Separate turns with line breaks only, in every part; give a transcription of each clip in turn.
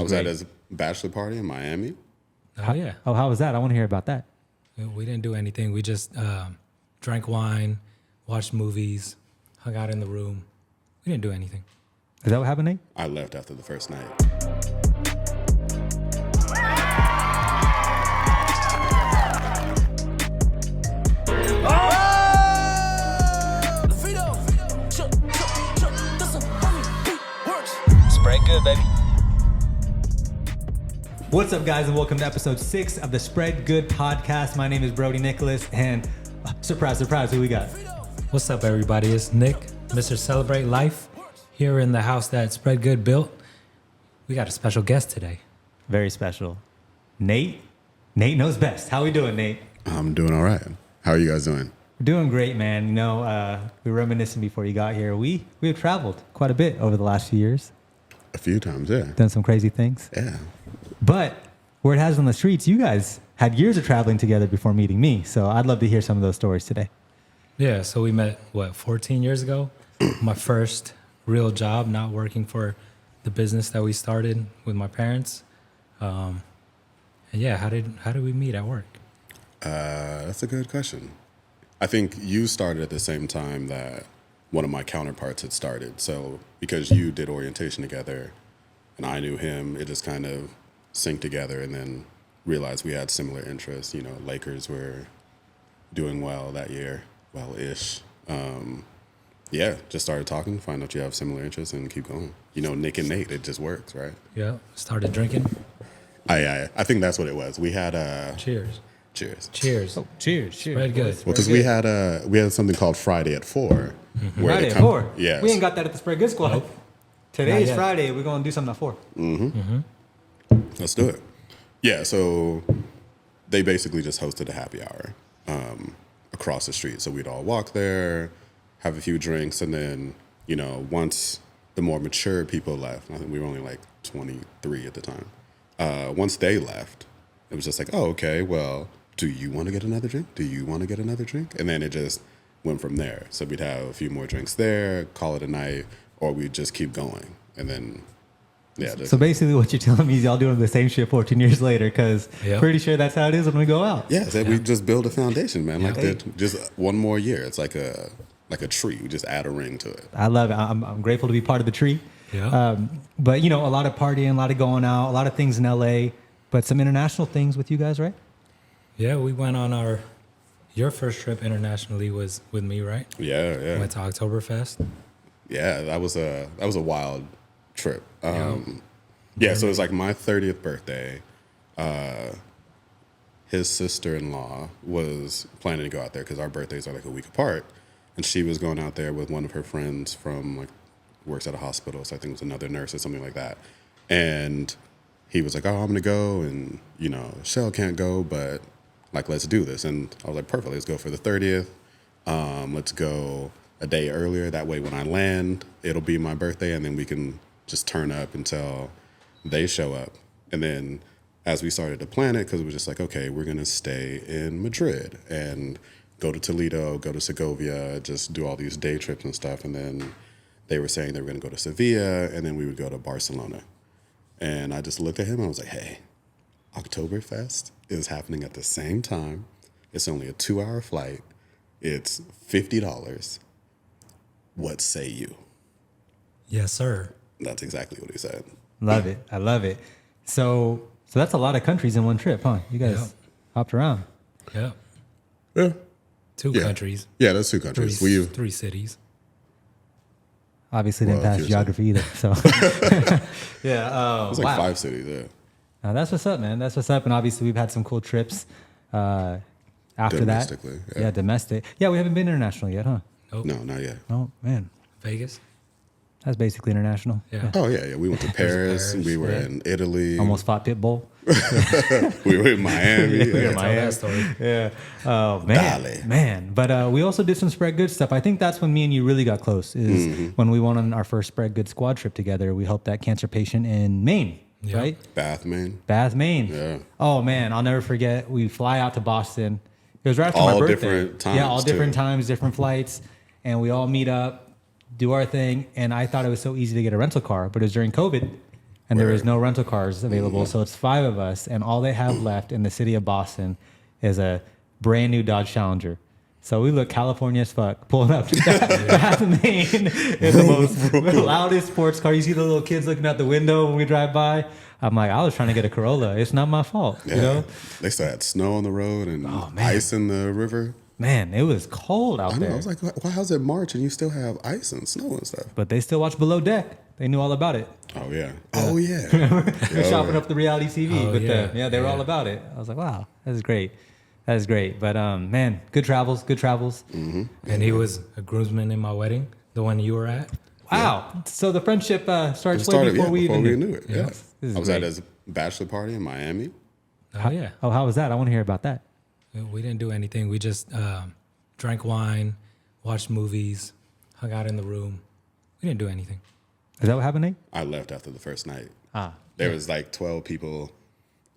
was at his bachelor party in Miami.
Oh, yeah.
Oh, how was that? I want to hear about that.
We didn't do anything. We just drank wine, watched movies, hung out in the room. We didn't do anything.
Is that what happened, Nate?
I left after the first night.
Spread good, baby.
What's up, guys, and welcome to episode 6 of the Spread Good podcast. My name is Brodi Nicholas, and surprise, who we got?
What's up, everybody? It's Nick, Mr. Celebrate Life, here in the house that Spread Good built. We got a special guest today.
Very special. Nate. Nate knows best. How we doing, Nate?
I'm doing all right. How are you guys doing?
We're doing great, man. You know, we were reminiscing before you got here. We have traveled quite a bit over the last few years.
A few times, yeah.
Done some crazy things.
Yeah.
But where it has on the streets, you guys had years of traveling together before meeting me. So I'd love to hear some of those stories today.
Yeah, so we met, 14 years ago? My first real job, not working for the business that we started with my parents. And yeah, how did we meet at work?
That's a good question. I think you started at the same time that one of my counterparts had started. So because you did orientation together and I knew him, it just kind of synced together, and then realized we had similar interests. You know, Lakers were doing well that year, well-ish. Yeah, just started talking, find out you have similar interests, and keep going. You know, Nick and Nate, it just works, right?
Yeah, started drinking.
I think that's what it was. We had
Cheers.
Cheers.
Cheers.
Oh, cheers.
Spread good.
Well, because we had something called Friday at 4.
Mm-hmm.
where
Friday
the
at 4?
Yes.
We ain't got that at the Spread Good Squad.
Nope.
Today is
yet.
Friday. We're going to do something at 4.
Let's do it. Yeah, so they basically just hosted a happy hour across the street. So we'd all walk there, have a few drinks, and then, you know, once the more mature people left, I think we were only like 23 at the time. Once they left, it was just like, oh, okay, well, do you want to get another drink? Do you want to get another drink? And then it just went from there. So we'd have a few more drinks there, call it a night, or we'd just keep going. And then, yeah.
So basically what you're telling me is y'all doing the same shit 14 years later, because
Yep.
pretty sure that's how it is when we go out.
Yeah, so we just build a foundation, man. Like
Yeah.
just one more year. It's like a tree. We just add a ring to it.
I love it. I'm grateful to be part of the tree.
Yeah.
But, you know, a lot of partying, a lot of going out, a lot of things in L.A., but some international things with you guys, right?
Yeah, we went on your first trip internationally was with me, right?
Yeah.
Went to Oktoberfest.
Yeah, that was a wild trip.
Yeah.
Yeah, so it was like my 30th birthday. His sister-in-law was planning to go out there because our birthdays are like a week apart, and she was going out there with one of her friends from works at a hospital, so I think it was another nurse or something like that. And he was like, "Oh, I'm gonna go," and you know, Shell can't go, but let's do this. And I was like, "Perfect, let's go for the 30th. Let's go a day earlier. That way, when I land, it'll be my birthday, and then we can just turn up until they show up." And then as we started to plan it, because it was just like, okay, we're gonna stay in Madrid and go to Toledo, go to Segovia, just do all these day trips and stuff. And then they were saying they were gonna go to Sevilla, and then we would go to Barcelona. And I just looked at him and I was like, hey, Oktoberfest is happening at the same time. It's only a 2-hour flight. It's $50. What say you?
Yes, sir.
That's exactly what he said.
Love it. I love it. So that's a lot of countries in one trip, huh? You guys
Yeah.
hopped around.
Yeah.
Yeah.
Two
Yeah.
countries.
Yeah, that's 2 countries.
Three cities.
Obviously didn't
Well,
pass
if you're
geography either. So yeah.
It's like 5 cities, yeah.
Now, that's what's up, man. That's what's up. And obviously we've had some cool trips after that.
Domestically, yeah.
Domestic. Yeah, we haven't been international yet, huh?
Nope.
No, not yet.
Oh, man.
Vegas.
That's basically international.
Yeah.
Oh, yeah. We went to Paris.
Paris,
We were
yeah.
in Italy.
Almost fought Pitbull.
We were in Miami.
Tell
Miami.
that story.
Yeah. Oh, man.
Dale.
Man. But we also did some Spread Good stuff. I think that's when me and you really got close, is when we went on our first Spread Good squad trip together. We helped that cancer patient in Maine,
Yeah.
right?
Bath, Maine.
Bath, Maine.
Yeah.
Oh, man. I'll never forget. We fly out to Boston. It was right after
All
my birthday.
different times,
Yeah, all different
too.
times, different flights. And we all meet up, do our thing. And I thought it was so easy to get a rental car, but it was during COVID. and there is no rental cars available. So it's 5 of us, and all they have left in the city of Boston is a brand new Dodge Challenger. So we look California as fuck, pulling up. That's the main. It's the loudest sports car. You see the little kids looking out the window when we drive by. I'm like, I was trying to get a Corolla. It's not my fault, you know?
They still had snow on the road and ice in the river.
Man, it was cold out there.
I was like, why how's it March and you still have ice and snow and stuff?
But they still watch Below Deck. They knew all about it.
Oh, yeah. Oh, yeah.
They're shopping up the reality TV with them. Yeah, they were all about it. I was like, wow, that is great. That is great. But, man, good travels.
Mm-hmm. And he was a groomsman in my wedding, the one you were at.
Wow. Yeah. So the friendship started way before we even
knew it. Yeah. I was at his bachelor party in Miami.
Oh, yeah.
Oh, how was that? I want to hear about that.
We didn't do anything. We just drank wine, watched movies, hung out in the room. We didn't do anything.
Is that what happened, Nate?
I left after the first night. There was like 12 people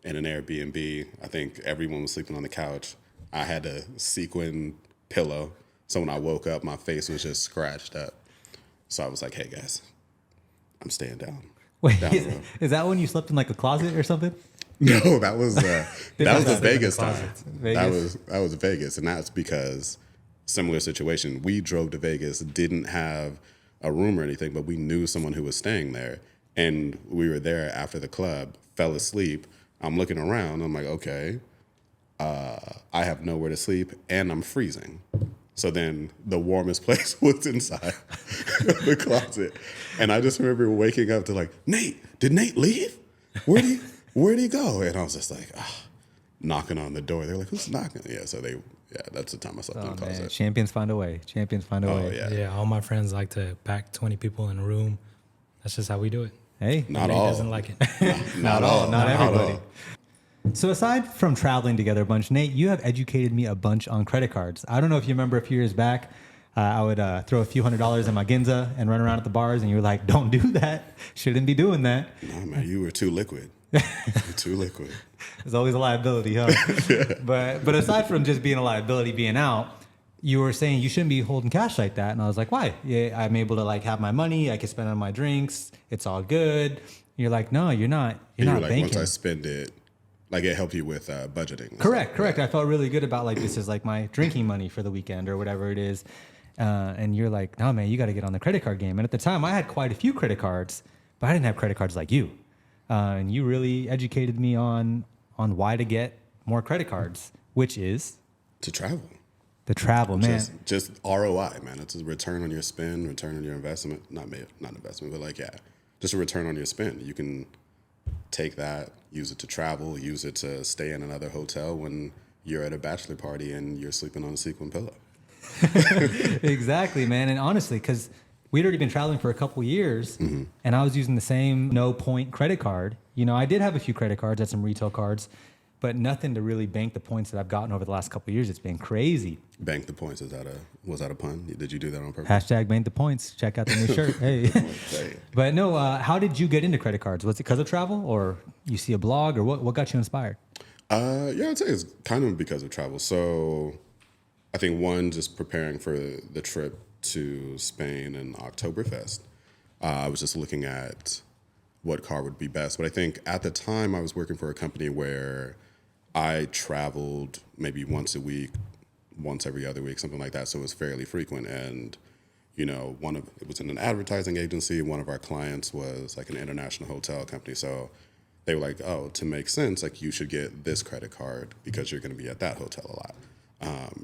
in an Airbnb. I think everyone was sleeping on the couch. I had a sequin pillow. So when I woke up, my face was just scratched up. So I was like, hey, guys, I'm staying down.
Wait, is that when you slept in like a closet or something?
No, that was the Vegas time. That was Vegas, and that's because similar situation. We drove to Vegas, didn't have a room or anything, but we knew someone who was staying there, and we were there after the club. Fell asleep. I'm looking around. I'm like, okay, I have nowhere to sleep, and I'm freezing. So then the warmest place was inside the closet, and I just remember waking up to like, Nate, did Nate leave? Where'd he go? And I was just like, knocking on the door. They're like, who's knocking? Yeah, so that's the time I slept in the closet.
Man. Champions find a way.
Yeah.
Yeah, all my friends like to pack 20 people in a room. That's just how we do it.
Hey.
Not
Nate
all.
doesn't like it.
Not all. Not everybody. So aside from traveling together a bunch, Nate, you have educated me a bunch on credit cards. I don't know if you remember a few years back, I would throw a few $100s in my Ginza and run around at the bars, and you were like, don't do that. Shouldn't be doing that.
No, man, you were too liquid. You're too liquid.
There's always a liability, huh? Yeah. But aside from just being a liability being out, you were saying you shouldn't be holding cash like that. And I was like, why? Yeah, I'm able to like have my money. I can spend on my drinks. It's all good. And you're like, no, you're not. You're not banking.
Once I spend it, like it helped you with budgeting.
Correct. I felt really good about like, this is like my drinking money for the weekend or whatever it is. And you're like, no, man, you got to get on the credit card game. And at the time I had quite a few credit cards, but I didn't have credit cards like you. And you really educated me on why to get more credit cards, which is
to travel.
The travel, man.
Just ROI, man. It's a return on your spend, return on your investment. Not investment, but like, just a return on your spend. You can take that, use it to travel, use it to stay in another hotel when you're at a bachelor party and you're sleeping on a sequin pillow.
Exactly, man. And honestly, because we'd already been traveling for a couple years, and I was using the same no-point credit card. You know, I did have a few credit cards, had some retail cards, but nothing to really bank the points that I've gotten over the last couple of years. It's been crazy.
Bank the points. Was that a pun? Did you do that on purpose?
Hashtag bank the points. Check out the new shirt. Hey. But no, how did you get into credit cards? Was it because of travel, or you see a blog, or what got you inspired?
Yeah, I'd say it's kind of because of travel. So I think one, just preparing for the trip to Spain and Oktoberfest, I was just looking at what car would be best. But I think at the time I was working for a company where I traveled maybe once a week, once every other week, something like that. So it was fairly frequent. And, you know, it was in an advertising agency. One of our clients was like an international hotel company. So they were like, oh, to make sense, like you should get this credit card because you're going to be at that hotel a lot.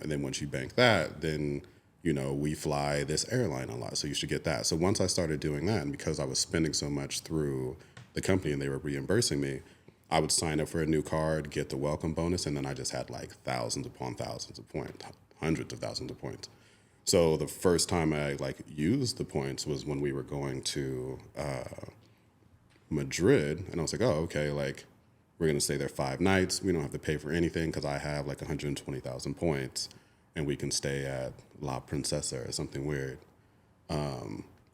And then once you bank that, then, you know, we fly this airline a lot, so you should get that. So once I started doing that, and because I was spending so much through the company and they were reimbursing me, I would sign up for a new card, get the welcome bonus, and then I just had like thousands upon thousands of points, hundreds of thousands of points. So the first time I like used the points was when we were going to Madrid, and I was like, oh, okay, like we're gonna stay there 5 nights. We don't have to pay for anything because I have like 120,000 points, and we can stay at La Princesa or something weird.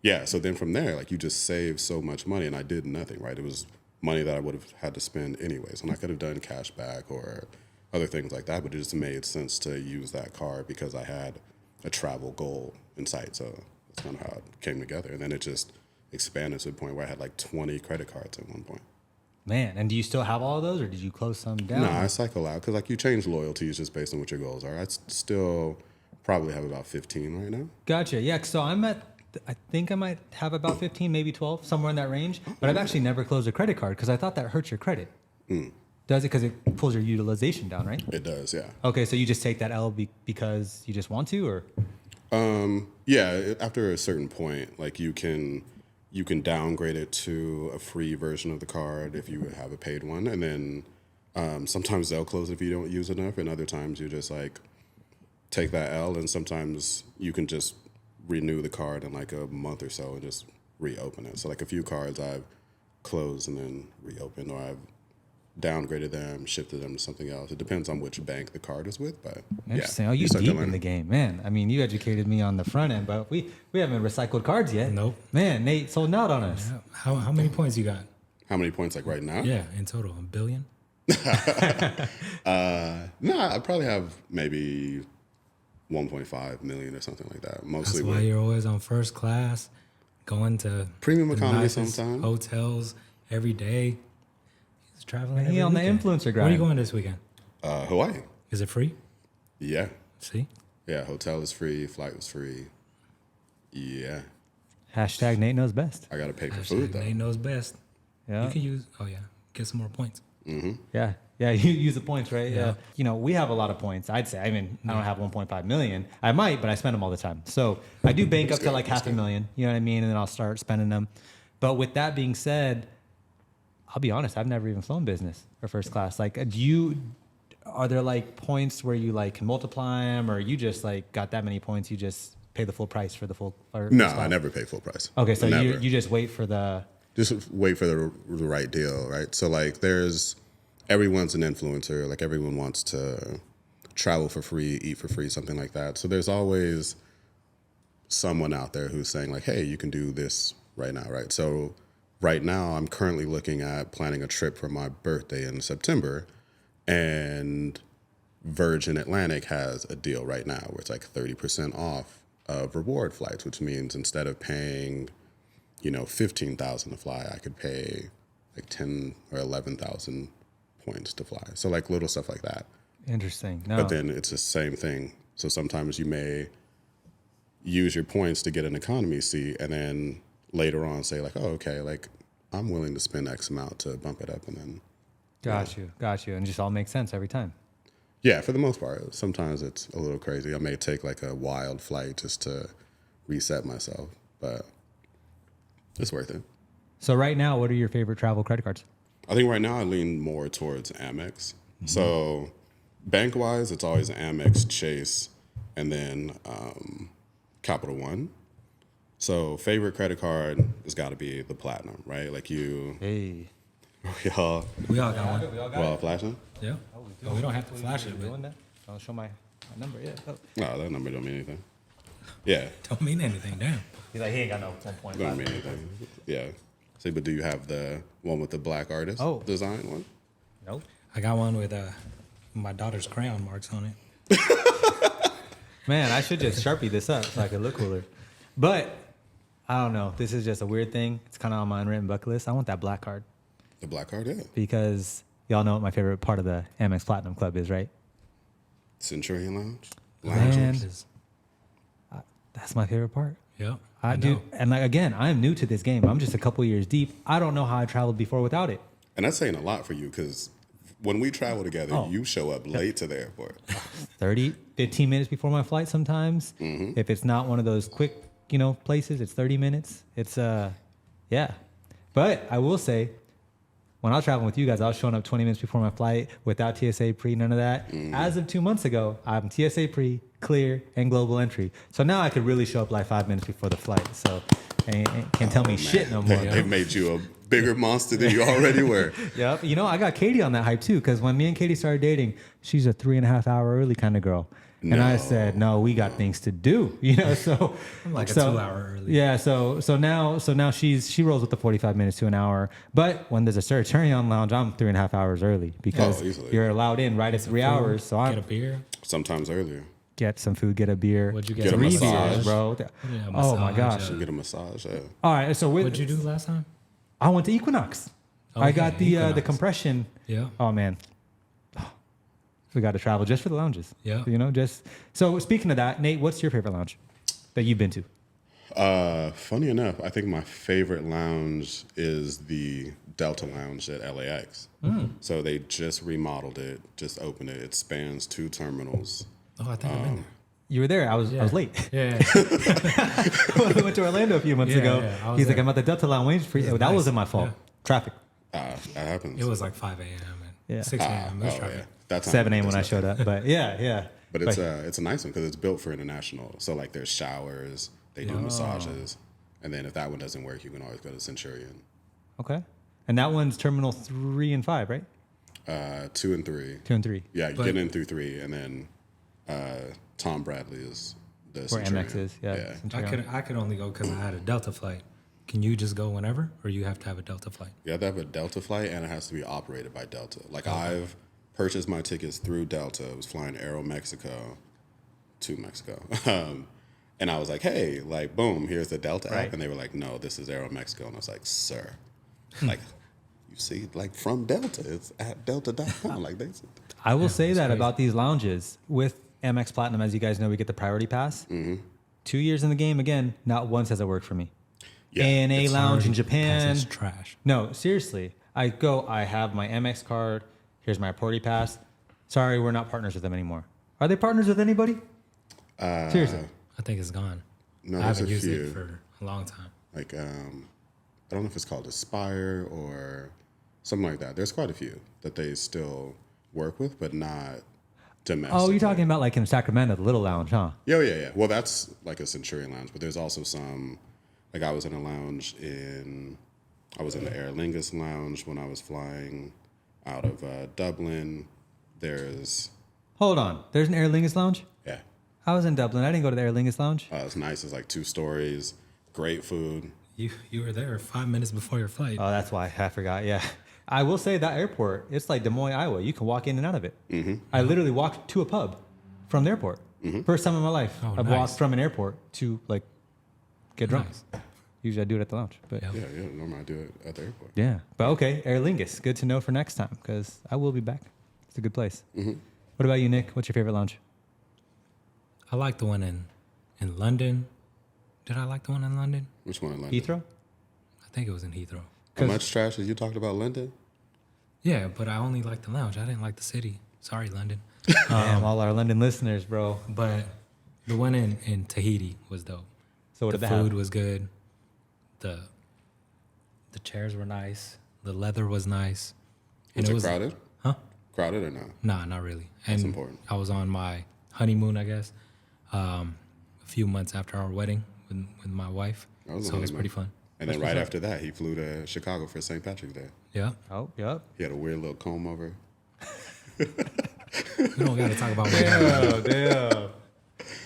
Yeah, so then from there, like you just save so much money, and I did nothing, right? It was money that I would have had to spend anyways, and I could have done cash back or other things like that, but it just made sense to use that card because I had a travel goal in sight. So that's kind of how it came together, and then it expanded to the point where I had like 20 credit cards at one point.
Man, and do you still have all of those, or did you close some down?
No, I cycle out because like you change loyalties just based on what your goals are. I still probably have about 15 right now.
Gotcha. Yeah. So I think I might have about 15, maybe 12, somewhere in that range. But I've actually never closed a credit card because I thought that hurts your credit. Does it? Because it pulls your utilization down, right?
It does, yeah.
Okay, so you just take that L because you just want to, or?
Yeah, after a certain point, like you can downgrade it to a free version of the card if you have a paid one, and then sometimes they'll close if you don't use enough, and other times you just like take that L, and sometimes you can just renew the card in like a month or so and just reopen it. So like a few cards I've closed and then reopened, or I've downgraded them, shifted them to something else. It depends on which bank the card is with, but
interesting.
Yeah,
Oh, you
start to
deep
learn
in the
it.
game, man. I mean, you educated me on the front end, but we haven't recycled cards yet.
Nope.
Man, Nate sold out on us.
Yeah. How many points you got?
How many points like right now?
Yeah, in total, 1 billion.
No, I probably have maybe 1.5 million or something like that.
That's
Mostly
why
with
you're always on first class, going to
premium
the
economy
nicest
sometimes.
hotels every day. He's traveling.
He
every
on the
weekend.
influencer
Where are you
grind.
going this weekend?
Hawaii.
Is it free?
Yeah.
See,
Yeah, hotel is free, flight was free. Yeah.
Hashtag Nate knows best.
I got to pay for
Hashtag
food though.
Nate knows best.
Yeah.
You can use. Oh yeah, get some more points.
Yeah. Yeah, you use the points, right?
Yeah.
You know, we have a lot of points. I'd say. I mean, I don't have 1.5 million. I might, but I spend them all the time. So I do bank up to like half a million. You know what I mean? And then I'll start spending them. But with that being said, I'll be honest. I've never even flown business or first class. Like, are there like points where you like can multiply them, or you just like got that many points, you just pay the full price for the full? Or
No,
first
I
class?
never pay full price.
Okay, so
Never.
you just wait for the.
Just wait for the right deal, right? So like everyone's an influencer, like everyone wants to travel for free, eat for free, something like that. So there's always someone out there who's saying like, hey, you can do this right now, right? So right now I'm currently looking at planning a trip for my birthday in September, and Virgin Atlantic has a deal right now where it's like 30% off of reward flights, which means instead of paying, $15,000 to fly, I could pay like 10 or 11,000 points to fly. So like little stuff like that.
Interesting. No.
But then it's the same thing. So sometimes you may use your points to get an economy seat, and then later on say like, oh, okay, like I'm willing to spend X amount to bump it up, and then
Got you. And just all makes sense every time.
yeah, for the most part. Sometimes it's a little crazy. I may take like a wild flight just to reset myself, but it's worth it.
So right now, what are your favorite travel credit cards?
I think right now I lean more towards Amex. So bank wise, it's always Amex, Chase, and then Capital One. So favorite credit card has got to be the Platinum, right? Like you,
Hey.
we all
got one.
well flashing.
Yeah. Oh, we don't have to flash it, but
Doing that? I'll show my number. Yeah. Oh.
No, that number don't mean anything. Yeah,
don't mean anything. Damn.
He's like, he ain't got no 1.5.
don't mean anything. Yeah. See, but do you have the one with the black artist design one?
Nope.
I got one with my daughter's crayon marks on it.
Man, I should just Sharpie this up so I could look cooler. But I don't know. This is just a weird thing. It's kind of on my unwritten bucket list. I want that black card
The black card, yeah.
because y'all know what my favorite part of the Amex Platinum Club is, right?
Centurion Lounge.
Man.
Is-
That's my favorite part.
Yep.
I do.
know.
And like, again, I'm new to this game. I'm just a couple years deep. I don't know how I traveled before without it.
And that's saying a lot for you because when we travel together,
Oh.
you show up late to the airport.
30, 15 minutes before my flight sometimes.
Mm-hmm.
If it's not one of those quick, places, it's 30 minutes. It's, yeah. But I will say, when I was traveling with you guys, I was showing up 20 minutes before my flight without TSA pre, none of that.
Mm-hmm.
As of 2 months ago, I'm TSA pre, clear, and global entry. So now I could really show up like 5 minutes before the flight. So can't tell me shit no more.
They've made you a bigger monster than you already were.
Yep. I got Katie on that hype too, because when me and Katie started dating, she's a 3.5 hour early kind of girl. And I said, no, we got things to do, so
I'm like a 2 hour early.
Yeah. So now she rolls with the 45 minutes to an hour. But when there's a Centurion lounge, I'm 3.5 hours early because
easily.
you're allowed in right at 3 hours. So
Get a
I'm
beer.
Sometimes earlier.
get some food, get a beer.
What'd you get?
Get a
3
massage.
beers, bro.
Yeah,
Oh my
massage,
gosh.
Get a massage. Yeah.
All right, so
What'd you do last time?
I went to Equinox.
Oh,
I got
yeah,
the
Equinox.
compression.
Yeah.
Oh man, we got to travel just for the lounges.
Yeah.
You know, just so speaking of that, Nate, what's your favorite lounge that you've been to?
Funny enough, I think my favorite lounge is the Delta Lounge at LAX. So they just remodeled it, just opened it. It spans 2 terminals.
Oh, I think I've been there.
You were there. I was late.
Yeah.
I went to Orlando a few months
Yeah,
ago.
yeah, I was
He's like,
there.
I'm at the Delta Lounge waiting for you. That
nice.
wasn't my fault.
Yeah.
Traffic.
That happens.
It was like 5 a.m. and
Yeah.
6 a.m. It was
Oh,
traffic.
yeah. That time
7 a.m. when I
it's
showed up. But yeah.
But it's a nice one because it's built for international. So like there's showers, they do massages, and then if that one doesn't work, you can always go to Centurion.
Okay. And that one's terminal 3 and 5, right?
2 and 3.
2 and 3.
Yeah, you get in through 3, and then Tom Bradley is the
Where
Centurion.
MX is. Yeah.
I could only go because I had a Delta flight. Can you just go whenever, or you have to have a Delta flight?
You have to have a Delta flight, and it has to be operated by Delta. Like I've purchased my tickets through Delta. I was flying Aeromexico to Mexico. And I was like, hey, like, boom, here's the Delta
Right.
app. And they were like, no, this is Aeromexico. And I was like, sir, like, you see, like, from Delta, it's at delta.com. Like,
I will say that
crazy.
about these lounges with MX Platinum. As you guys know, we get the priority pass. 2 years in the game, again, not once has it worked for me.
Yeah,
ANA
it's
lounge in Japan.
It's trash.
No, seriously. I go, I have my MX card. Here's my priority pass. Sorry, we're not partners with them anymore. Are they partners with anybody? Seriously.
I think it's gone.
No,
I
there's
haven't
a
used
few.
it for a long time.
like, I don't know if it's called Aspire or something like that. There's quite a few that they still work with, but not domestic.
Oh, you're talking about like in Sacramento, the Little Lounge, huh?
Yeah. Well, that's like a Centurion lounge, but there's also some, like I was in the Aer Lingus lounge when I was flying out of Dublin. There's,
Hold on. There's an Aer Lingus Lounge?
yeah,
I was in Dublin. I didn't go to the Aer Lingus Lounge.
it's nice. It's like 2 stories, great food.
You were there 5 minutes before your flight.
Oh, that's why I forgot. Yeah. I will say that airport, it's like Des Moines, Iowa. You can walk in and out of it. Mm-hmm. I literally walked to a pub from the airport. First time in my life.
Oh,
I've
nice.
walked from an airport to like get drunk.
Nice.
Usually I do it at the lounge. But
Yeah.
Yeah, normally I do it at the airport.
yeah. But okay, Aer Lingus. Good to know for next time because I will be back. It's a good place. What about you, Nick? What's your favorite lounge?
I like the one in London. Did I like the one in London?
Which one in London?
Heathrow?
I think it was in Heathrow.
How much trash as you talked about London?
Yeah, but I only liked the lounge. I didn't like the city. Sorry, London.
Damn, all our London listeners, bro.
But the one in Tahiti was dope.
So what
The
did they
food
have?
was good. The chairs were nice. The leather was nice.
Was it crowded?
Huh?
Crowded or no?
Nah, not really. And
important.
I was on my honeymoon, I guess, a few months after our wedding with my wife.
That was a
So it was
honeymoon.
pretty fun.
And then right after that, he flew to Chicago for St. Patrick's Day.
Yeah.
Oh, yep.
He had a weird little comb over.
We don't got to talk about my
Oh, damn.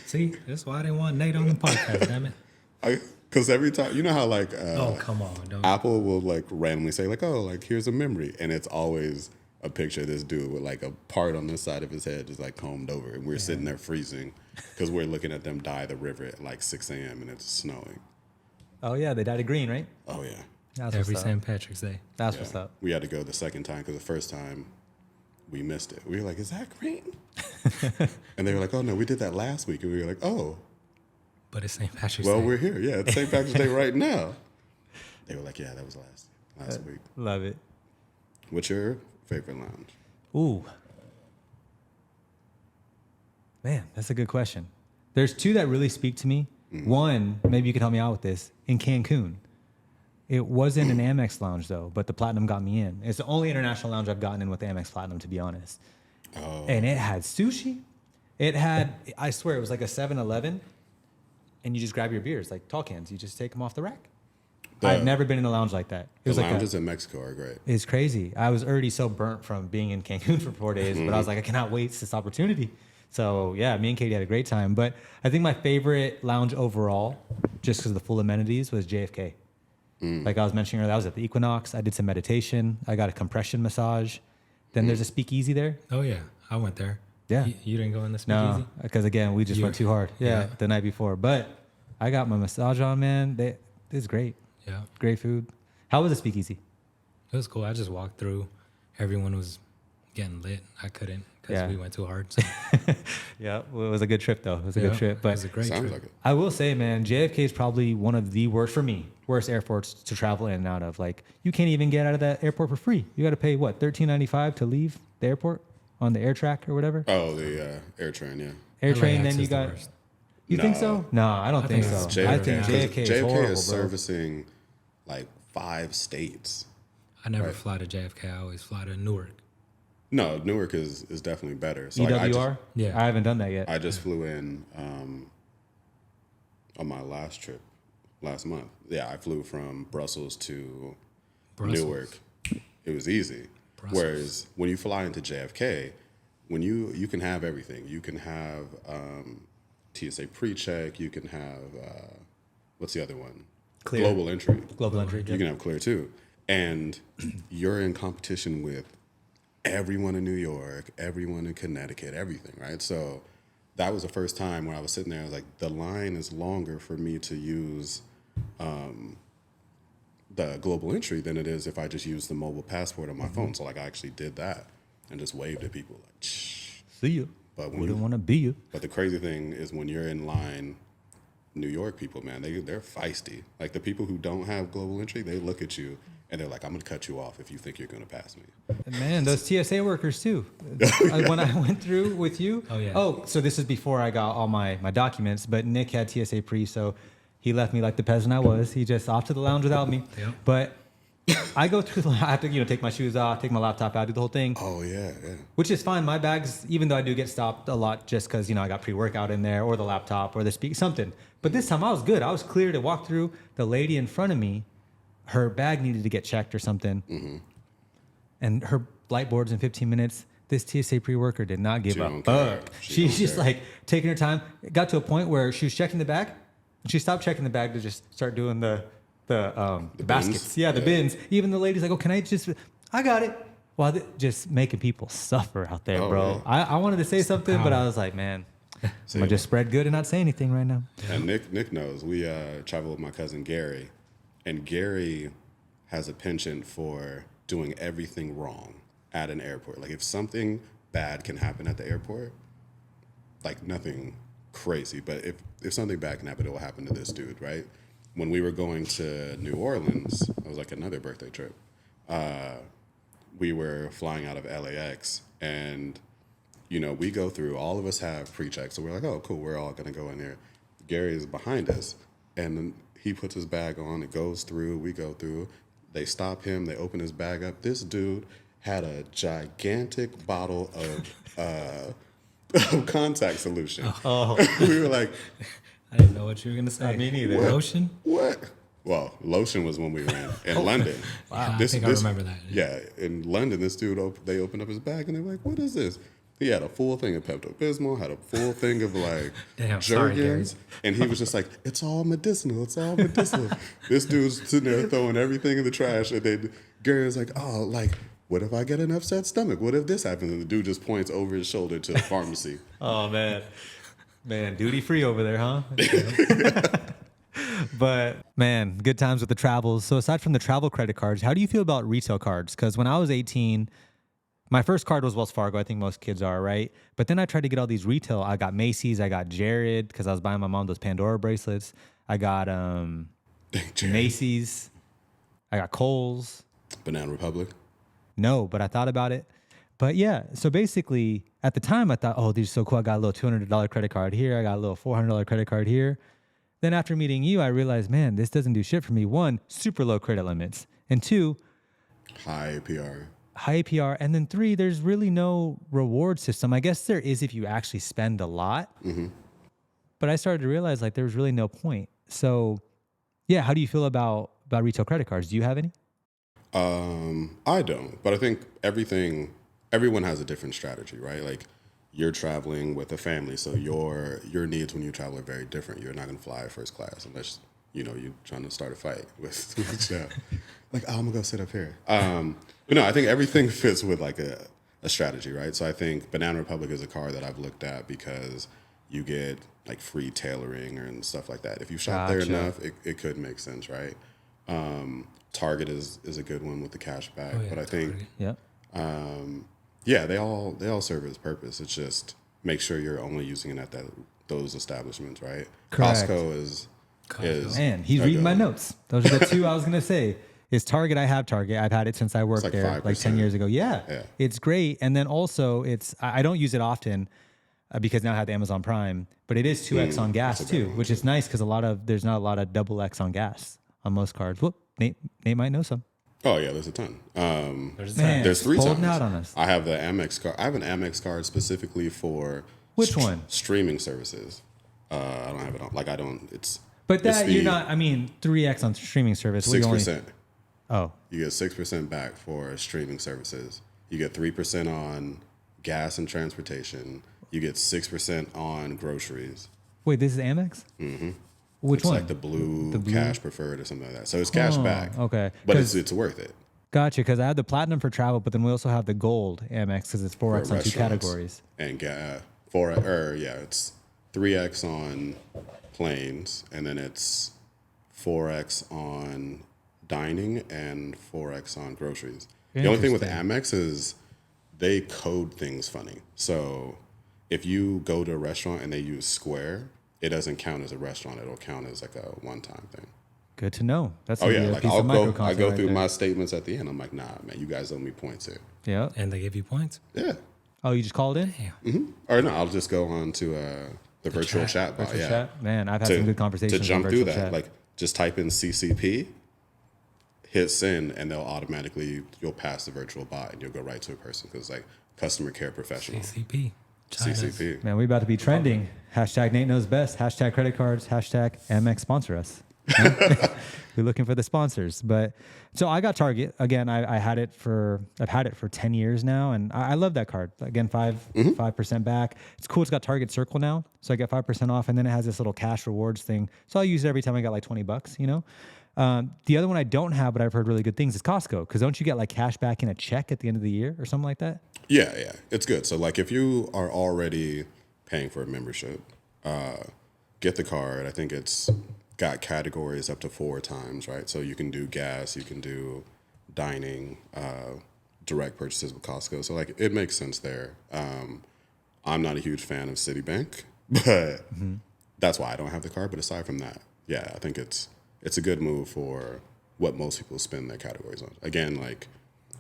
See, that's why I didn't want Nate on the podcast, damn it.
Because every time, you know how like
Oh, come on. Don't.
Apple will like randomly say like, oh, like here's a memory. And it's always a picture of this dude with like a part on this side of his head just like combed over. And we're sitting there freezing because we're looking at them dye the river at like 6 a.m. and it's snowing.
Oh, yeah. They dyed it green, right?
Oh, yeah.
That's
Every
what's up.
St. Patrick's Day.
That's
Yeah.
what's up.
We had to go the second time because the first time we missed it. We were like, is that green? And they were like, oh, no, we did that last week. And we were like, oh,
But it's St. Patrick's
well,
Day.
we're here. Yeah, it's St. Patrick's Day right now. They were like, yeah, that was last week.
Love it.
What's your favorite lounge?
Ooh. Man, that's a good question. There's 2 that really speak to me. One, maybe you could help me out with this, in Cancun. It wasn't an Amex lounge, though, but the Platinum got me in. It's the only international lounge I've gotten in with the Amex Platinum, to be honest.
Oh.
And it had sushi. It had, I swear, it was like a 7-Eleven, and you just grab your beers, like tall cans. You just take them off the rack. I've never been in a lounge like that. It
The
was like
lounges in Mexico are great.
it's crazy. I was already so burnt from being in Cancun for 4 days, but I was like, I cannot wait this opportunity. So yeah, me and Katie had a great time. But I think my favorite lounge overall, just because of the full amenities, was JFK. Like I was mentioning earlier, I was at the Equinox. I did some meditation. I got a compression massage. Then there's a speakeasy there.
Oh, yeah. I went there.
Yeah.
You didn't go in the
No,
speakeasy?
because again, we just
You-
went too hard. Yeah,
yeah.
the night before. But I got my massage on, man. It's great.
Yeah.
Great food. How was the speakeasy?
It was cool. I just walked through. Everyone was getting lit. I couldn't because
Yeah.
we went too hard. So.
Yeah, well, it was a good trip though. It was a good trip.
It
But
was a great
Sounds
trip.
like it.
I will say, man, JFK is probably one of the worst for me, worst airports to travel in and out of. Like, you can't even get out of that airport for free. You got to pay what, $13.95 to leave the airport on the air track or whatever.
Oh, the air train, yeah.
Air train.
LAX
Then you
is the
got.
worst.
You think
No.
so? No, I don't think
think
so.
it's
I think JFK is horrible,
is
bro.
servicing like 5 states.
I never
Right.
fly to JFK. I always fly to Newark.
No, Newark is definitely better. So
EWR?
Yeah.
I haven't done that yet.
I just flew in on my last trip last month. Yeah, I flew from Brussels to
Brussels.
Newark. It was easy.
Brussels.
Whereas when you fly into JFK, when you can have everything. You can have TSA pre-check. You can have what's the other one?
Clear.
Global entry.
Global entry.
You can have clear too. And you're in competition with everyone in New York, everyone in Connecticut, everything, right? So that was the first time when I was sitting there, I was like, the line is longer for me to use the global entry than it is if I just use the mobile passport on my phone. So like I actually did that and just waved at people like, shh.
See you.
But when
Wouldn't
you,
want to be you.
but the crazy thing is when you're in line, New York people, man, they're feisty. Like the people who don't have global entry, they look at you and they're like, I'm gonna cut you off if you think you're gonna pass me.
Man, those TSA workers too. When I went through with you.
Oh, yeah.
Oh, so this is before I got all my documents, but Nick had TSA pre, so he left me like the peasant I was. He just off to the lounge without me.
Yep.
But I go through. I have to, take my shoes off, take my laptop out, do the whole thing.
Oh yeah.
Which is fine. My bags, even though I do get stopped a lot just because, I got pre-workout in there or the laptop or the something. But this time I was good. I was clear to walk through. The lady in front of me, her bag needed to get checked or something. Mm-hmm. And her light board's in 15 minutes. This TSA pre-worker did not give
She
a
don't care.
fuck.
She
She's
don't
just
care.
like taking her time. It got to a point where she was checking the bag. And she stopped checking the bag to just start doing the baskets.
bins?
Yeah, the
Yeah.
bins. Even the lady's like, oh, can I just, I got it. Well, just making people suffer out there,
Oh,
bro.
yeah.
I wanted to say something, but I was like, man, I'm going to just spread good and not say anything right now.
And Nick knows. We travel with my cousin Gary, and Gary has a penchant for doing everything wrong at an airport. Like if something bad can happen at the airport, like nothing crazy, but if something bad can happen, it will happen to this dude, right? When we were going to New Orleans, it was like another birthday trip. We were flying out of LAX, and we go through. All of us have pre-check, so we're like, "Oh, cool, we're all gonna go in there." Gary is behind us, and then he puts his bag on. It goes through. We go through. They stop him. They open his bag up. This dude had a gigantic bottle of contact solution. Oh. We were like,
I didn't know what you were gonna say.
Me neither.
Lotion?
"What?" Well, lotion was when we were in London.
Wow, I think I remember that.
Yeah, in London, this dude they opened up his bag and they were like, "What is this?" He had a full thing of Pepto-Bismol, had a full thing of like
Damn, sorry, Gary.
Jergens, and he was just like, "It's all medicinal. It's all medicinal." This dude's sitting there throwing everything in the trash, and then Gary was like, "Oh, like, what if I get an upset stomach? What if this happens?" And the dude just points over his shoulder to the pharmacy.
Oh, man. Man, duty free over there, huh? But, man, good times with the travels. So aside from the travel credit cards, how do you feel about retail cards? Because when I was 18, my first card was Wells Fargo. I think most kids are, right? But then I tried to get all these retail. I got Macy's. I got Jared because I was buying my mom those Pandora bracelets. I got Macy's. I got Kohl's.
Banana Republic.
No, but I thought about it. But yeah, so basically at the time I thought, oh, these are so cool. I got a little $200 credit card here. I got a little $400 credit card here. Then after meeting you, I realized, man, this doesn't do shit for me. One, super low credit limits. And two,
High APR.
high APR. And then three, there's really no reward system. I guess there is if you actually spend a lot. Mm-hmm. But I started to realize like there was really no point. So yeah, how do you feel about retail credit cards? Do you have any?
I don't, but I think everyone has a different strategy, right? Like you're traveling with a family, so your needs when you travel are very different. You're not going to fly first class unless you're trying to start a fight with like, oh, I'm gonna go sit up here. But no, I think everything fits with like a strategy, right? So I think Banana Republic is a card that I've looked at because you get like free tailoring and stuff like that. If you shop there
Gotcha.
enough, it could make sense, right? Target is a good one with the cash back,
Oh, yeah,
but I think
Target.
Yeah.
they all serve its purpose. It's just make sure you're only using it at those establishments, right?
Correct.
Costco is
Man, he's
a
reading
good
my
one.
notes. Those are the two I was gonna say. Is Target. I have Target. I've had it since I worked
like
there, like 10
5%.
years ago. Yeah,
Yeah.
it's great. And then also, I don't use it often because now I have the Amazon Prime, but it is 2x on gas
that's a better
too,
one,
which
too.
is nice because there's not a lot of double X on gas on most cards. Whoop, Nate might know some.
Oh yeah, there's a ton.
Man,
There's 3
holding
tons.
out on us.
I have the Amex card. I have an Amex card specifically for
Which one?
Streaming services. I don't have it on. Like I don't. It's
But
it's
that you're not. I mean, 3x on streaming service. what do you
6%.
Oh,
You get 6% back for streaming services. You get 3% on gas and transportation. You get 6% on groceries.
wait, this is Amex. Mm-hmm. Which
It's
one?
like the blue,
blue?
cash preferred or something like that. So it's cash back.
okay.
But
'Cause-
it's worth it.
Gotcha, because I have the platinum for travel, but then we also have the gold Amex because it's 4x
for
on two
restaurants.
categories.
And it's 3x on planes, and then it's 4x on dining and 4x on groceries. The only thing with Amex is they code things funny. So if you go to a restaurant and they use Square, it doesn't count as a restaurant. It'll count as like a one-time thing.
Good to know. That's
Oh
gonna
yeah,
be a
like
piece of
I
micro
go
content right
through
there.
my statements at the end. I'm like, nah, man, you guys owe me points here.
Yeah.
And they give you points.
Yeah.
Oh, you just called in?
Damn.
Or no, I'll just go on to the virtual chat bot.
Virtual
Yeah.
chat? Man, I've had some good conversations
to jump
on
through
virtual
that.
chat.
Like just type in CCP, hit send, and you'll pass the virtual bot and you'll go right to a person because like customer care professional.
CCP. China's-
CCP.
Man, we about to be trending. Hashtag Nate knows best. Hashtag credit cards. Hashtag Amex sponsor us. We're looking for the sponsors. But so I got Target again. I've had it for 10 years now, and I love that card. Again, 5% back. It's cool. It's got Target Circle now, so I get 5% off, and then it has this little cash rewards thing. So I use it every time I got like $20. You know. The other one I don't have, but I've heard really good things is Costco. Because don't you get like cash back in a check at the end of the year or something like that?
Yeah, it's good. So like if you are already paying for a membership, get the card. I think it's got categories up to 4 times, right? So you can do gas, you can do dining, direct purchases with Costco. So like it makes sense there. I'm not a huge fan of Citibank, but that's why I don't have the card. But aside from that, yeah, I think it's a good move for what most people spend their categories on. Again, like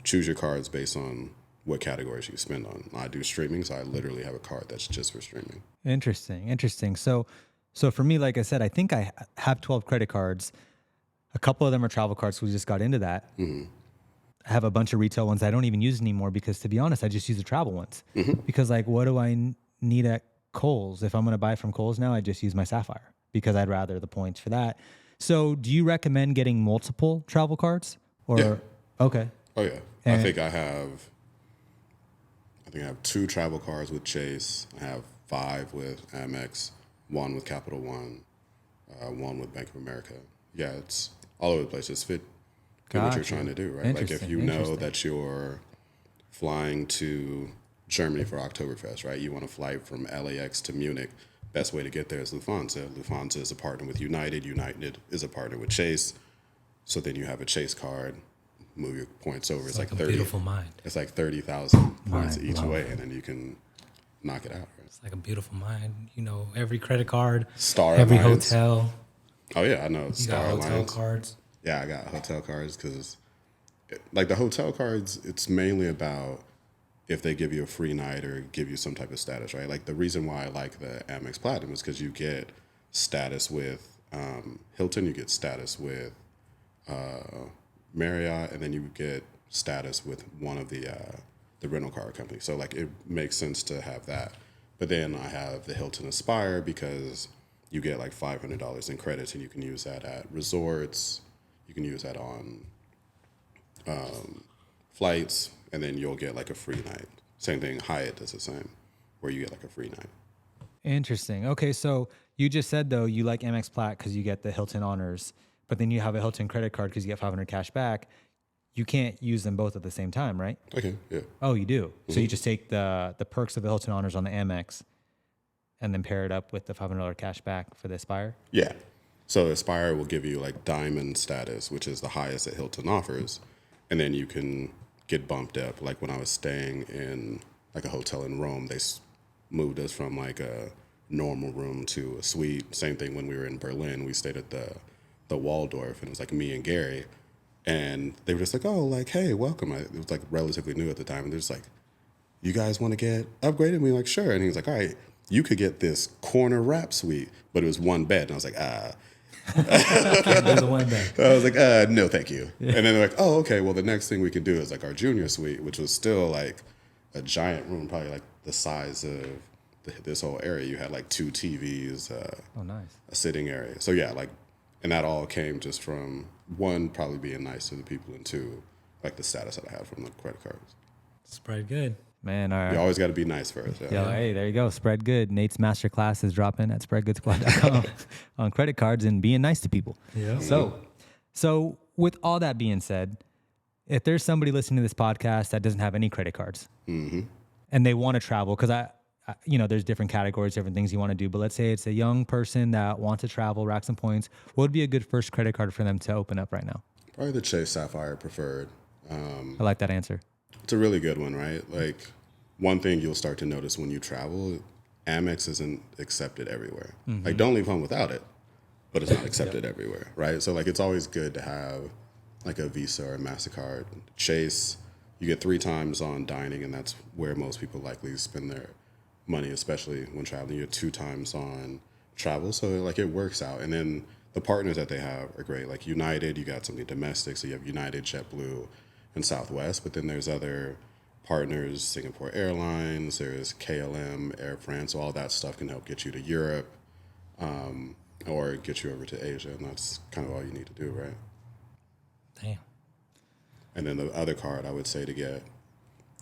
choose your cards based on what categories you spend on. I do streaming, so I literally have a card that's just for streaming.
Interesting. So for me, like I said, I think I have 12 credit cards. A couple of them are travel cards. So we just got into that. I have a bunch of retail ones I don't even use anymore because, to be honest, I just use the travel ones. Because like, what do I need at Kohl's? If I'm going to buy from Kohl's now, I just use my Sapphire because I'd rather the points for that. So do you recommend getting multiple travel cards? Or
Yeah.
Okay.
Oh yeah, I think I have 2 travel cards with Chase. I have 5 with Amex, 1 with Capital One, 1 with Bank of America. Yeah, it's all over the place. Just fit what you're
Gotcha.
trying to do, right? Like if you know
Interesting.
that you're flying to Germany for Oktoberfest, right? You want to fly from LAX to Munich. Best way to get there is Lufthansa. Lufthansa is a partner with United. United is a partner with Chase. So then you have a Chase card, move your points over. It's like
a
30.
beautiful mind.
It's like 30,000 points
Mind
each
blown.
way, and then you can knock it out. Right?
It's like a beautiful mind. You know, every credit card,
Star
every
Alliance.
hotel.
Oh yeah, I know.
You
Star
got hotel
Alliance.
cards.
Yeah, I got hotel cards because, like the hotel cards, it's mainly about if they give you a free night or give you some type of status, right? Like the reason why I like the Amex Platinum is because you get status with Hilton, you get status with Marriott, and then you get status with one of the rental car companies. So like it makes sense to have that. But then I have the Hilton Aspire because you get like $500 in credits, and you can use that at resorts. You can use that on flights, and then you'll get like a free night. Same thing, Hyatt does the same, where you get like a free night.
Interesting. Okay, so you just said though you like Amex Plat because you get the Hilton Honors, but then you have a Hilton credit card because you get 500 cash back. you can't use them both at the same time, right?
Okay, yeah.
Oh, you do. So you just take the perks of the Hilton Honors on the Amex and then pair it up with the $500 cash back for the Aspire?
Yeah. So Aspire will give you like diamond status, which is the highest that Hilton offers. And then you can get bumped up. Like when I was staying in like a hotel in Rome, they moved us from like a normal room to a suite. Same thing when we were in Berlin. We stayed at the Waldorf, and it was like me and Gary. And they were just like, oh, like, hey, welcome. It was like relatively new at the time. And they're just like, you guys want to get upgraded? And we were like, sure. And he was like, all right, you could get this corner wrap suite, but it was one bed. And I was like,
There's the one bed.
I was like, no, thank you. Yeah. And then they're like, oh, okay, well, the next thing we can do is like our junior suite, which was still like a giant room, probably like the size of this whole area. You had like 2 TVs,
Oh, nice.
a sitting area. So yeah, like, and that all came just from one, probably being nice to the people, and two, like the status that I had from the credit cards.
Spread good.
Man, all right.
You always got to be nice first. Yeah.
Yo, hey, there you go. Spread good. Nate's masterclass is dropping at spreadgoodsquad.com on credit cards and being nice to people.
Yeah.
So with all that being said, if there's somebody listening to this podcast that doesn't have any credit cards and they want to travel, because I, there's different categories, different things you want to do, but let's say it's a young person that wants to travel, rack some points. What would be a good first credit card for them to open up right now?
Probably the Chase Sapphire Preferred.
I like that answer.
It's a really good one, right? Like, one thing you'll start to notice when you travel, Amex isn't accepted everywhere. Like, don't leave home without it, but it's not accepted everywhere, right? So, like, it's always good to have, like, a Visa or a MasterCard. Chase, you get 3 times on dining, and that's where most people likely spend their money, especially when traveling. You get 2 times on travel, so, like, it works out. And then the partners that they have are great. Like, United, you got something domestic, so you have United, JetBlue, and Southwest, but then there's other partners, Singapore Airlines, there's KLM, Air France, so all that stuff can help get you to Europe or get you over to Asia, and that's kind of all you need to do, right?
Damn.
And then the other card I would say to get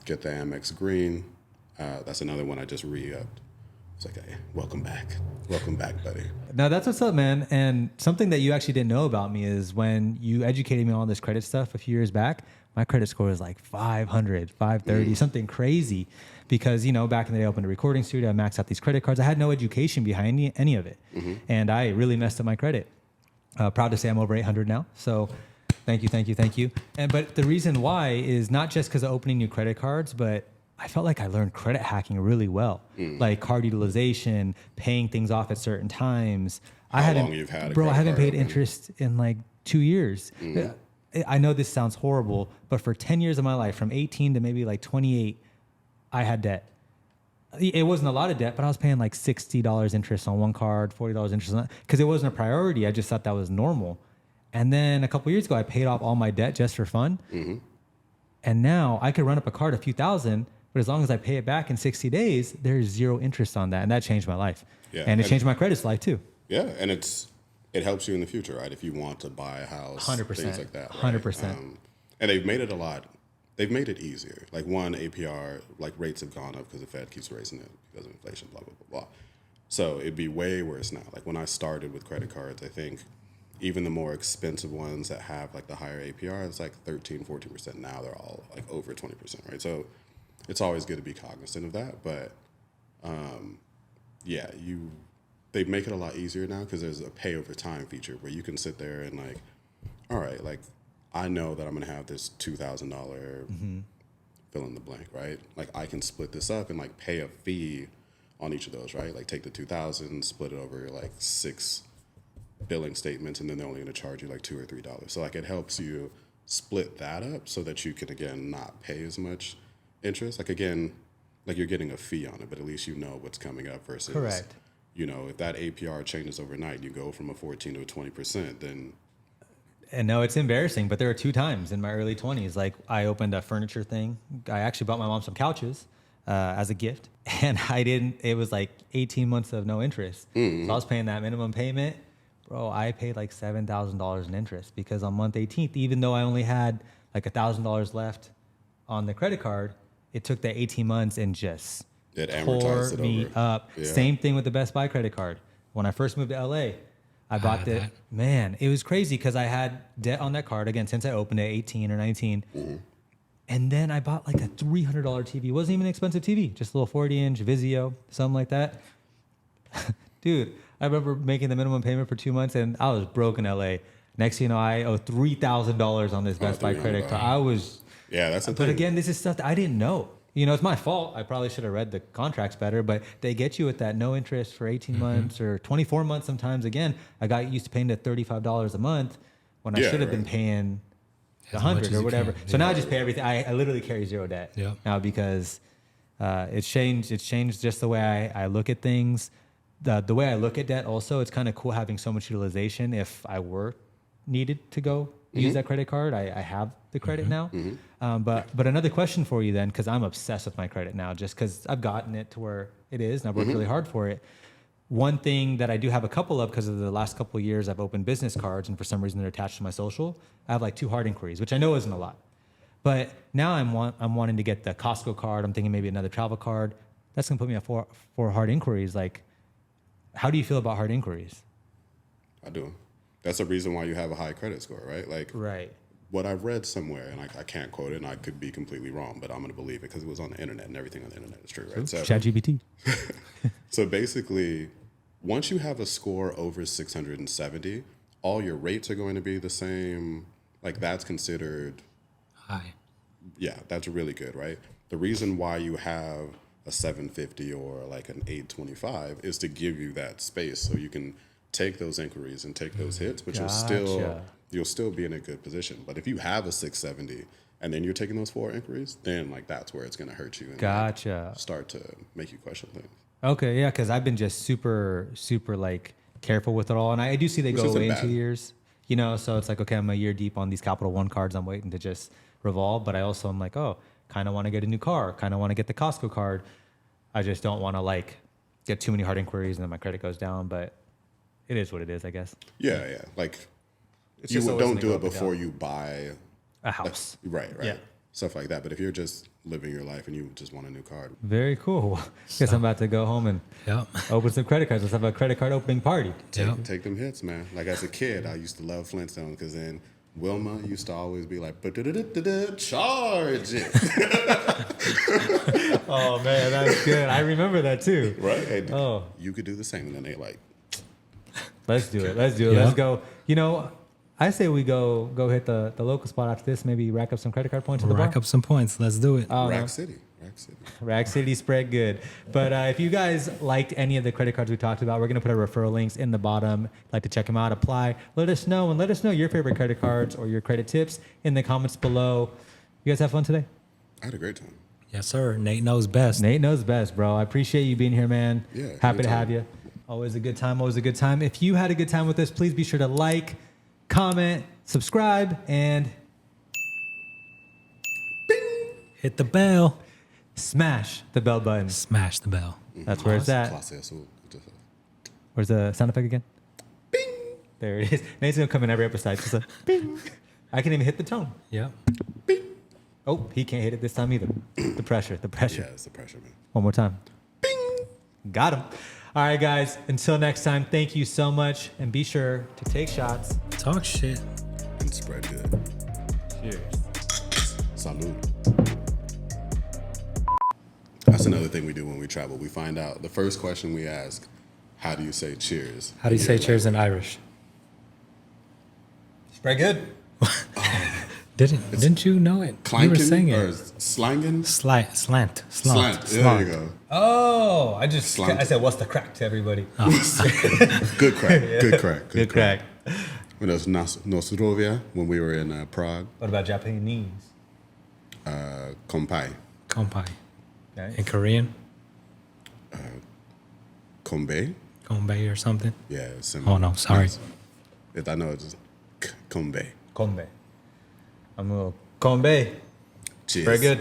the Amex Green. That's another one I just re-upped. It's like, hey, welcome back, buddy.
No, that's what's up, man. And something that you actually didn't know about me is when you educated me on all this credit stuff a few years back, my credit score was like 500, 530, something crazy. Because, back in the day, I opened a recording studio, I maxed out these credit cards. I had no education behind any of it. And I really messed up my credit. Proud to say I'm over 800 now. So thank you. But the reason why is not just because of opening new credit cards, but I felt like I learned credit hacking really well, like card utilization, paying things off at certain times.
How long you've had a
bro? I
credit
haven't
card
paid interest in like 2 years. I know this sounds horrible, but for 10 years of my life, from 18 to maybe like 28, I had debt. It wasn't a lot of debt, but I was paying like $60 interest on one card, $40 interest on that, because it wasn't a priority. I just thought that was normal. And then a couple years ago, I paid off all my debt just for fun. And now I could run up a card a few thousand, but as long as I pay it back in 60 days, there's 0 interest on that. And that changed my life. Yeah. And it changed my credit life too.
Yeah. And it helps you in the future, right? If you want to buy a house,
100%,
things like that.
Right?
100%. And they've made it easier. Like APR, like rates have gone up because the Fed keeps raising it because of inflation, blah, blah, blah, blah. So it'd be way worse now. Like when I started with credit cards, I think even the more expensive ones that have like the higher APR, it's like 13, 14%. Now they're all like over 20%, right? So it's always good to be cognizant of that. But they make it a lot easier now because there's a pay over time feature where you can sit there and like, all right, like I know that I'm going to have this $2,000 fill in the blank, right? Like I can split this up and like pay a fee on each of those, right? Like take the 2,000, split it over like 6 billing statements, and then they're only going to charge you like $2 or $3. So like it helps you split that up so that you can again not pay as much interest. Like again, like you're getting a fee on it, but at least you know what's coming up versus
correct.
If that APR changes overnight, you go from a 14 to a 20%, then.
And no, it's embarrassing, but there were 2 times in my early 20s. Like I opened a furniture thing. I actually bought my mom some couches as a gift, and it was like 18 months of no interest. So I was paying that minimum payment. Bro, I paid like $7,000 in interest because on month 18th, even though I only had like $1,000 left on the credit card, it took that 18 months and just tore me up. Yeah. Same thing with the Best Buy credit card. When I first moved to LA, I bought
had
it.
that.
Man, it was crazy because I had debt on that card again since I opened it, 18 or 19. And then I bought like a $300 TV. It wasn't even an expensive TV, just a little 40-inch Vizio, something like that. Dude, I remember making the minimum payment for 2 months, and I was broke in LA. Next thing you know, I owe $3,000 on this Best Buy credit card. I was,
Yeah, that's the
but
thing.
again, this is stuff that I didn't know. You know, it's my fault. I probably should have read the contracts better, but they get you with that no interest for 18 months or 24 months sometimes. Again, I got used to paying the $35 a month when I
Yeah,
should have been
right.
paying
As much
100
as
or
you
whatever.
can.
So now I just pay everything. I literally carry zero debt
Yep.
now because it's changed. It's changed just the way I look at things. The way I look at debt also, it's kind of cool having so much utilization. If I were needed to go use that credit card, I have the credit now. But another question for you then, because I'm obsessed with my credit now, just because I've gotten it to where it is and I've worked really hard for it. One thing that I do have a couple of, because of the last couple of years I've opened business cards and for some reason they're attached to my social, I have like 2 hard inquiries, which I know isn't a lot. But now I'm wanting to get the Costco card. I'm thinking maybe another travel card. That's going to put me at four hard inquiries. Like, how do you feel about hard inquiries?
I do. That's the reason why you have a high credit score, right? Like,
Right.
what I've read somewhere, and I can't quote it, and I could be completely wrong, but I'm going to believe it because it was on the internet, and everything on the internet is true, right?
ChatGPT.
So basically, once you have a score over 670, all your rates are going to be the same. Like, that's considered,
Hi.
yeah, that's really good, right? The reason why you have a 750 or like an 825 is to give you that space so you can take those inquiries and take those hits, but
Gotcha.
you'll still be in a good position. But if you have a 670 and then you're taking those 4 inquiries, then like that's where it's going to hurt you and
Gotcha.
like, start to make you question things.
Okay, yeah, because I've been just super like careful with it all, and I do see they
Which
go
isn't
away in
bad.
2 years. You know, so it's like, okay, I'm a year deep on these Capital One cards. I'm waiting to just revolve, but I also am like, oh, kind of want to get a new car, kind of want to get the Costco card. I just don't want to like get too many hard inquiries and then my credit goes down. But it is what it is, I guess.
Yeah, yeah. Like
It's
you
just always
don't
gonna
do
go
it
up and
before
down.
you buy
A house.
right,
Yeah.
stuff like that. But if you're just living your life and you just want a new card,
Very cool. Guess I'm about to go home and
Yep.
open some credit cards. Let's have a credit card opening party.
Yep.
take them hits, man. Like as a kid, I used to love Flintstones because then Wilma used to always be like, charge it,
Oh man, that's good. I remember that too.
right? And
Oh.
you could do the same, and then they like,
Let's do it. Let's do it.
Yeah.
Let's go. You know, I say we go hit the local spot after this. Maybe rack up some credit card points at the
Rack
bar.
up some points. Let's do it.
Oh,
Rack
no.
City, Rack City.
Rack City spread good. But if you guys liked any of the credit cards we talked about, we're going to put our referral links in the bottom. Like to check them out, apply. Let us know, and let us know your favorite credit cards or your credit tips in the comments below. You guys have fun today?
I had a great time.
Yes, sir. Nate knows best.
Nate knows best, bro. I appreciate you being here, man.
Yeah,
Happy to
anytime.
have you. Always a good time. Always a good time. If you had a good time with us, please be sure to like, comment, subscribe, and
Hit the bell.
smash the bell button.
Smash the bell.
That's where it's at.
Clase azul.
Where's the sound effect again? Bing. There it is. Nate's gonna come in every episode. Just a bing. I can even hit the tone.
Yep.
Oh, he can't hit it this time either. The pressure. The pressure.
Yeah, it's the pressure, man.
One more time. Bing. Got him. All right, guys. Until next time, thank you so much, and be sure to take shots.
Talk shit.
And spread good.
Cheers.
Salud. That's another thing we do when we travel. We find out the first question we ask, how do you say cheers?
How do you say
Like,
cheers in Irish?
Spread good.
Didn't you know it? You were saying
Clanking or
it.
slanging?
Slant.
There you go.
Oh, I said, what's the crack to everybody?
Good crack. Good crack.
Good crack.
When it was Nosrovia, when we were in Prague,
What about Japanese?
Kompai.
Kompai.
Nice.
In Korean?
Kombe?
Kombay or something?
Yeah, it's similar.
Oh, no, sorry.
I know it's just Kombe.
Kombe. I'm a little Kombe.
Cheers.
Very good.